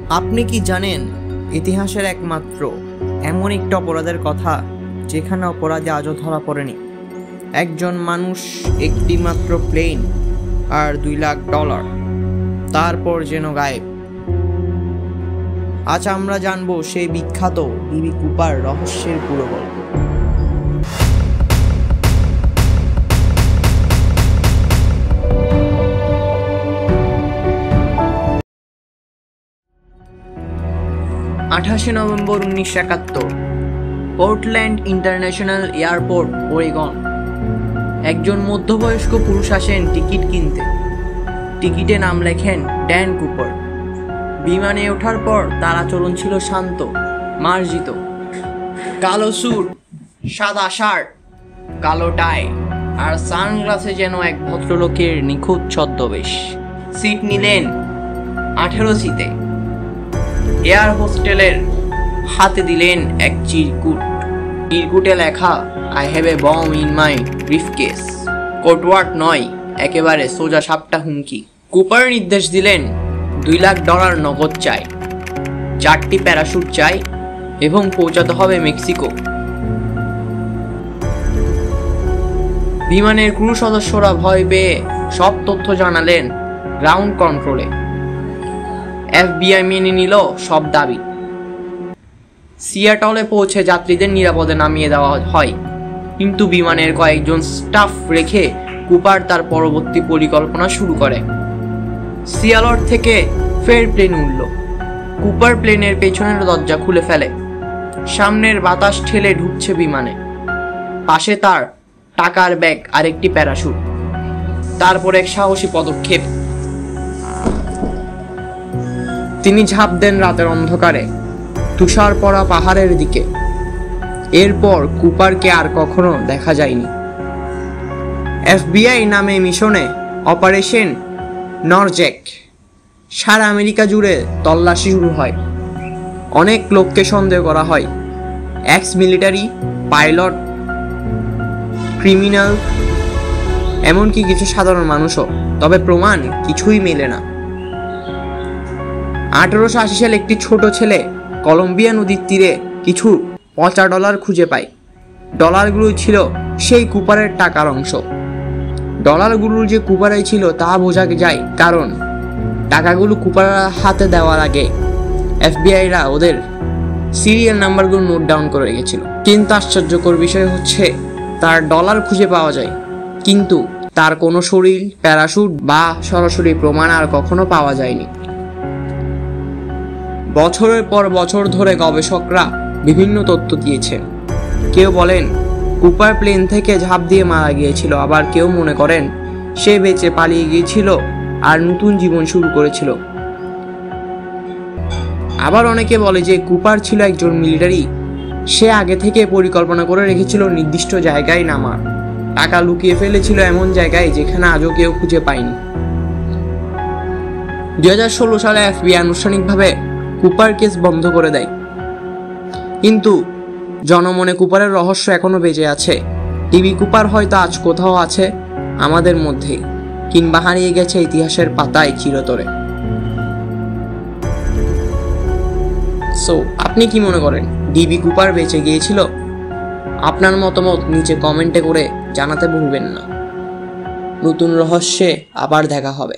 আপনি কি জানেন ইতিহাসের একমাত্র এমন একটা অপরাধের কথা যেখানে অপরাধী আজও ধরা পড়েনি? একজন মানুষ, একটি মাত্র প্লেন আর $2 লাখ, তারপর যেন গায়েব। আজ আমরা জানবো সেই বিখ্যাত ডিবি কুপার রহস্যের পুরো গল্প। November 1971, Portland international airport, ওরেগন। একজন মধ্যবয়স্ক পুরুষ আসেন টিকিট কিনতে। টিকিটে নাম লেখেন ড্যান কুপার। বিমানে ওঠার পর তার আচরণ ছিল শান্ত, মার্জিত। কালো স্যুট, সাদা শার্ট, কালো টাই আর সানগ্লাসে যেন এক ভদ্রলোকের নিখুঁত ছদ্মবেশ। সিট নিলেন 18 সিতে। এয়ার হোস্টেলের হাতে দিলেন এক চিরকুটে লেখা, I have a bomb in my briefcase. Codeword নয়, একেবারে সোজা সাপটা হুমকি। কুপার নির্দেশ দিলেন, $2 লাখ নগদ চাই, 4টি প্যারাশুট চাই এবং পৌঁছাতে হবে মেক্সিকো। বিমানের ক্রু সদস্যরা ভয় পেয়ে সব তথ্য জানালেন গ্রাউন্ড কন্ট্রোলে। FBI মেনে নিল সব দাবি। সিয়াটলে পৌঁছে যাত্রীদের নিরাপদে নামিয়ে দেওয়া হয়, কিন্তু বিমানের কয়েকজন স্টাফ রেখে কুপার তার পরবর্তী পরিকল্পনা শুরু করে। সিয়াটল থেকে ফের প্লেন উড়ল। কুপার প্লেনের পেছনের দরজা খুলে ফেলে। সামনের বাতাস ঠেলে ঢুকছে বিমানে। পাশে তার টাকার ব্যাগ আর একটি প্যারাশুট। তারপর এক সাহসী পদক্ষেপ। তিনি ঝাঁপ দেন রাতের অন্ধকারে, তুষার পড়া পাহাড়ের দিকে। এরপর কুপারকে আর কখনো দেখা যায়নি। FBI নামে মিশনে অপারেশন নরজ্যাক। সারা আমেরিকা জুড়ে তল্লাশি শুরু হয়। অনেক লোককে সন্দেহ করা হয়, এক্স মিলিটারি, পাইলট, ক্রিমিনাল, এমনকি কিছু সাধারণ মানুষও। তবে প্রমাণ কিছুই মেলে না। 1880 সালে একটি ছোট ছেলে কলম্বিয়া নদীর তীরে কিছু $50 খুঁজে পায়। ডলারগুলো ছিল সেই কুপারের টাকার অংশ। ডলারগুলো যে কুপারে ছিল তা বোঝা যায়, কারণ টাকাগুলো কুপারের হাতে দেওয়ার আগে FBIরা ওদের সিরিয়াল নাম্বারগুলো নোট ডাউন করে রেখেছিল। কিন্তু আশ্চর্যকর বিষয় হচ্ছে, তার ডলার খুঁজে পাওয়া যায়, কিন্তু তার কোনো শরীর, প্যারাশুট বা সরাসরি প্রমাণ আর কখনো পাওয়া যায়নি। বছরের পর বছর ধরে গবেষকরা বিভিন্ন তথ্য দিয়েছেন। কেউ বলেন কুপার প্লেন থেকে ঝাঁপ দিয়ে মারা গিয়েছিল, আবার কেউ মনে করেন সে বেঁচে পালিয়ে গিয়েছিল আর নতুন জীবন শুরু করেছিল। আবার অনেকে বলে যে কুপার ছিল একজন মিলিটারি। সে আগে থেকে পরিকল্পনা করে রেখেছিল নির্দিষ্ট জায়গায় নামার। টাকা লুকিয়ে ফেলেছিল এমন জায়গায় যেখানে আজও কেউ খুঁজে পায়নি। 2016 সালে FBI আনুষ্ঠানিকভাবে কুপার কেস বন্ধ করে দেয়, কিন্তু জনমনে কুপারের রহস্য এখনো বেঁচে আছে। ডিবি কুপার হয়তো আজ কোথাও আছে আমাদের মধ্যেই, কিংবা হারিয়ে গেছে ইতিহাসের পাতায় চিরতরে। সো আপনি কি মনে করেন, ডিবি কুপার বেঁচে গিয়েছিল? আপনার মতামত নিচে কমেন্টে করে জানাতে ভুলবেন না। নতুন রহস্যে আবার দেখা হবে।